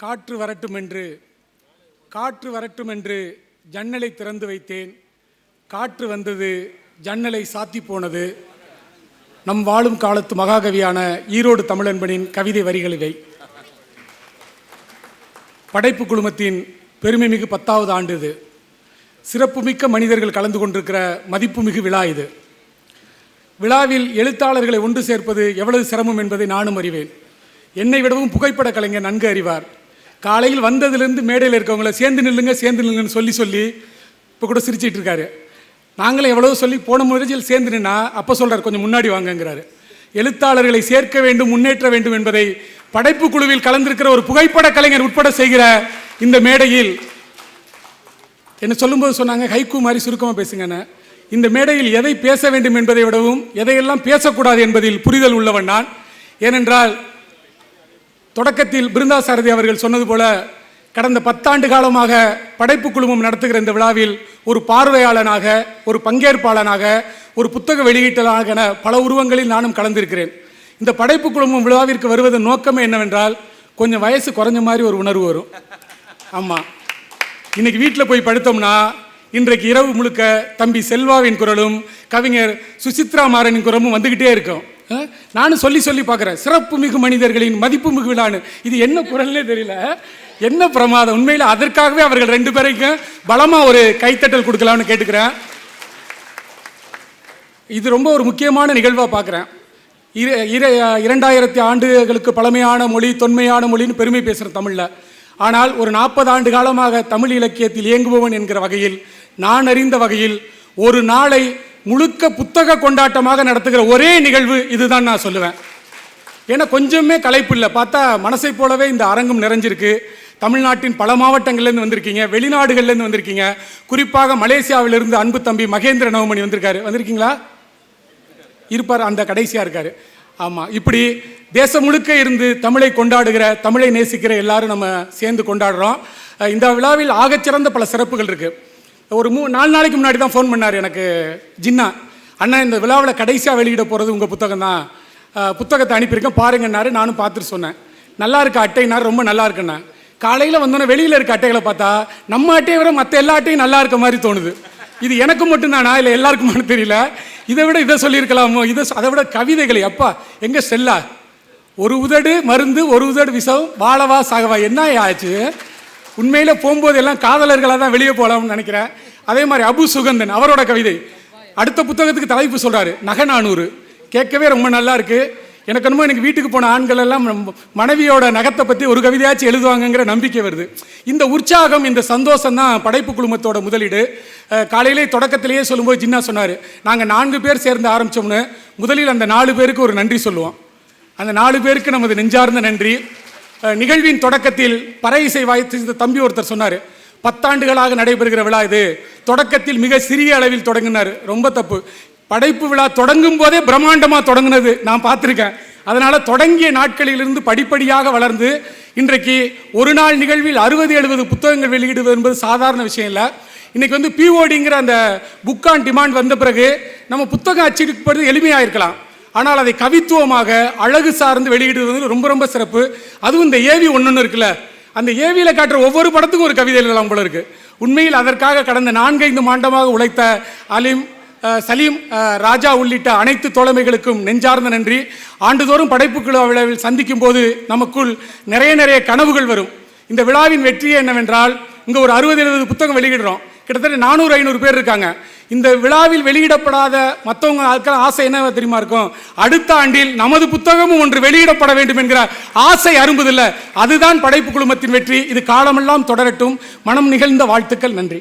காற்று வரட்டும் என்று ஜன்னலை திறந்து வைத்தேன். காற்று வந்தது, ஜன்னலை சாத்தி போனது. நம் வாழும் காலத்து மகாகவியான ஈரோடு தமிழன்பனின் கவிதை வரிகள் இவை. படைப்பு குழுமத்தின் பெருமைமிகு 10வது ஆண்டு இது. சிறப்புமிக்க மனிதர்கள் கலந்து கொண்டிருக்கிற மதிப்புமிகு விழா இது. விழாவில் எழுத்தாளர்களை ஒன்று சேர்ப்பது எவ்வளவு சிரமம் என்பதை நானும் அறிவேன். என்னை விடவும் புகைப்பட கலைஞர் நன்கு அறிவார். காலையில் வந்ததிலிருந்து மேடையில் இருக்கவங்கள சேர்ந்து நில்லுங்கன்னு சொல்லி இப்போ கூட சிரிச்சிட்டு இருக்காரு. நாங்களும் எவ்வளவு சொல்லி போன முறையில் சேர்ந்து நின்னா அப்போ சொல்கிறார் கொஞ்சம் முன்னாடி வாங்கங்கிறாரு. எழுத்தாளர்களை சேர்க்க வேண்டும், முன்னேற்ற வேண்டும் என்பதை படைப்பு குழுவில் கலந்திருக்கிற ஒரு புகைப்பட கலைஞர் உட்பட செய்கிற இந்த மேடையில் என்ன சொல்லும்போது சொன்னாங்க, ஹைக்கூ மாதிரி சுருக்கமாக பேசுங்கன்னு. இந்த மேடையில் எதை பேச வேண்டும் என்பதை விடவும் எதையெல்லாம் பேசக்கூடாது என்பதில் புரிதல் உள்ளவன் நான். ஏனென்றால் தொடக்கத்தில் பிருந்தாசாரதி அவர்கள் சொன்னது போல கடந்த 10 ஆண்டு காலமாக படைப்பு குழுமம் நடத்துகிற இந்த விழாவில் ஒரு பார்வையாளனாக, ஒரு பங்கேற்பாளனாக, ஒரு புத்தக வெளியீட்டாளனாக என பல உருவங்களில் நானும் கலந்திருக்கிறேன். இந்த படைப்பு குழுமம் விழாவிற்கு வருவதன் நோக்கமே என்னவென்றால் கொஞ்சம் வயசு குறைஞ்ச மாதிரி ஒரு உணர்வு வரும். ஆமாம், இன்னைக்கு வீட்டில் போய் படுத்தோம்னா இன்றைக்கு இரவு முழுக்க தம்பி செல்வாவின் குரலும் கவிஞர் சுசித்ரா மாறனின் குரலும் வந்துக்கிட்டே இருக்கும். நானும் சொல்லி பார்க்குறேன், சிறப்பு மிகு மனிதர்களின் மதிப்பு மிகு விழான்னு. இது என்ன குரல்னே தெரியல, என்ன பிரமாதம். உண்மையில் அதற்காகவே அவர்கள் 2 பேரைக்கும் பலமாக ஒரு கைத்தட்டல் கொடுக்கலாம்னு கேட்டுக்கிறேன். இது ரொம்ப ஒரு முக்கியமான நிகழ்வாக பார்க்குறேன். 2000 ஆண்டுகளுக்கு பழமையான மொழி, தொன்மையான மொழின்னு பெருமை பேசுகிற தமிழில். ஆனால் ஒரு 40 ஆண்டு காலமாக தமிழ் இலக்கியத்தில் இயங்குபவன் என்கிற வகையில், நான் அறிந்த வகையில், ஒரு நாளை முழுக்க புத்தக கொண்டாட்டமாக நடத்துகிற ஒரே நிகழ்வு இதுதான் நான் சொல்லுவேன். ஏன்னா கொஞ்சமே களைப்பு இல்லை. பார்த்தா மனசை போலவே இந்த அரங்கம் நிறைஞ்சிருக்கு. தமிழ்நாட்டின் பல மாவட்டங்கள்லேருந்து வந்திருக்கீங்க, வெளிநாடுகள்லேருந்து வந்திருக்கீங்க. குறிப்பாக மலேசியாவிலிருந்து அன்பு தம்பி மகேந்திர நவமணி வந்திருக்கீங்களா? இருப்பார், அந்த கடைசியாக இருக்கார். ஆமாம், இப்படி தேசம் முழுக்க இருந்து தமிழை கொண்டாடுகிற, தமிழை நேசிக்கிற எல்லாரும் நம்ம சேர்ந்து கொண்டாடுறோம். இந்த விழாவில் ஆகச்சிறந்த பல சிறப்புகள் இருக்குது. ஒரு 4 நாளைக்கு முன்னாடி தான் ஃபோன் பண்ணார் எனக்கு ஜின்னா. அண்ணா, இந்த விழாவில் கடைசியாக வெளியிட போகிறது உங்கள் புத்தகம் தான், புத்தகத்தை அனுப்பியிருக்கேன் பாருங்கன்னாரு. நானும் பார்த்துட்டு சொன்னேன், நல்லா இருக்க அட்டைனாரு. ரொம்ப நல்லா இருக்குண்ணா. காலையில் வந்தோன்னே வெளியில் இருக்க அட்டைகளை பார்த்தா நம்ம அட்டையை விட மற்ற எல்லா அட்டையும் நல்லா இருக்க மாதிரி தோணுது. இது எனக்கு மட்டும்தானா இல்லை எல்லாருக்குமானு தெரியல. இதை விட இதை சொல்லியிருக்கலாமோ, அதை விட கவிதைகளை, அப்பா எங்கே செல்லா, ஒரு உதடு மருந்து ஒரு உதடு விஷம், வாழவா சாகவா, என்ன ஆச்சு. உண்மையில் போகும்போது எல்லாம் காதலர்களாக தான் வெளியே போகலாம்னு நினைக்கிறேன். அதே மாதிரி அபு சுகந்தன் அவரோட கவிதை அடுத்த புத்தகத்துக்கு தலைப்பு சொல்கிறாரு, நகநானூறு. கேட்கவே ரொம்ப நல்லா இருக்குது. எனக்கு என்னமோ எனக்கு வீட்டுக்கு போன ஆண்கள் எல்லாம் மனைவியோட நகத்தை பற்றி ஒரு கவிதையாச்சும் எழுதுவாங்கங்கிற நம்பிக்கை வருது. இந்த உற்சாகம், இந்த சந்தோஷம் தான் படைப்பு குழுமத்தோட முதலீடு. காலையிலே தொடக்கத்திலேயே சொல்லும்போது ஜின்னா சொன்னார், நாங்கள் 4 பேர் சேர்ந்து ஆரம்பித்தோம்னு. முதலில் அந்த 4 பேருக்கு ஒரு நன்றி சொல்லுவோம். அந்த 4 பேருக்கு நமது நெஞ்சார்ந்த நன்றி. நிகழ்வின் தொடக்கத்தில் பறை இசை வாய்த்த தம்பி ஒருத்தர் சொன்னார், 10 ஆண்டுகளாக நடைபெறுகிற விழா இது, தொடக்கத்தில் மிக சிறிய அளவில் தொடங்கினார். ரொம்ப தப்பு. படைப்பு விழா தொடங்கும் போதே பிரம்மாண்டமாக தொடங்கினது நான் பார்த்துருக்கேன். அதனால் தொடங்கிய நாட்களிலிருந்து படிப்படியாக வளர்ந்து இன்றைக்கு ஒரு நாள் நிகழ்வில் 60-70 புத்தகங்கள் வெளியிடுவது என்பது சாதாரண விஷயம் இல்லை. இன்றைக்கி பிஓடிங்கிற அந்த புக் ஆன் டிமாண்ட் வந்த பிறகு நம்ம புத்தகம் அச்சிடுப்பது எளிமையாக இருக்கலாம். ஆனால் அதை கவித்துவமாக அழகு சார்ந்து வெளியிடுவது ரொம்ப ரொம்ப சிறப்பு. அதுவும் இந்த ஏவி ஒன்று இருக்குல்ல, அந்த ஏவியில் காட்டுற ஒவ்வொரு படத்துக்கும் ஒரு கவிதை எழுதலாம் போல இருக்குது. உண்மையில் அதற்காக கடந்த 4-5 ஆண்டமாக உழைத்த அலீம், சலீம், ராஜா உள்ளிட்ட அனைத்து தோழமைகளுக்கும் நெஞ்சார்ந்த நன்றி. ஆண்டுதோறும் படைப்பு விழாவில் சந்திக்கும் போது நமக்குள் நிறைய கனவுகள் வரும். இந்த விழாவின் வெற்றியே என்னவென்றால், இங்கே ஒரு 60-70 புத்தகம் வெளியிடுறோம். கிட்டத்தட்ட 400-500 பேர் இருக்காங்க. இந்த விழாவில் வெளியிடப்படாத மற்றவங்க ஆசை என்ன தெரியுமா இருக்கும், அடுத்த ஆண்டில் நமது புத்தகமும் ஒன்று வெளியிடப்பட வேண்டும் என்கிற ஆசை அரும்புதில்லை. அதுதான் படைப்பு குழுமத்தின் வெற்றி. இது காலமெல்லாம் தொடரட்டும். மனம் நிகழ்ந்த வாழ்த்துக்கள். நன்றி.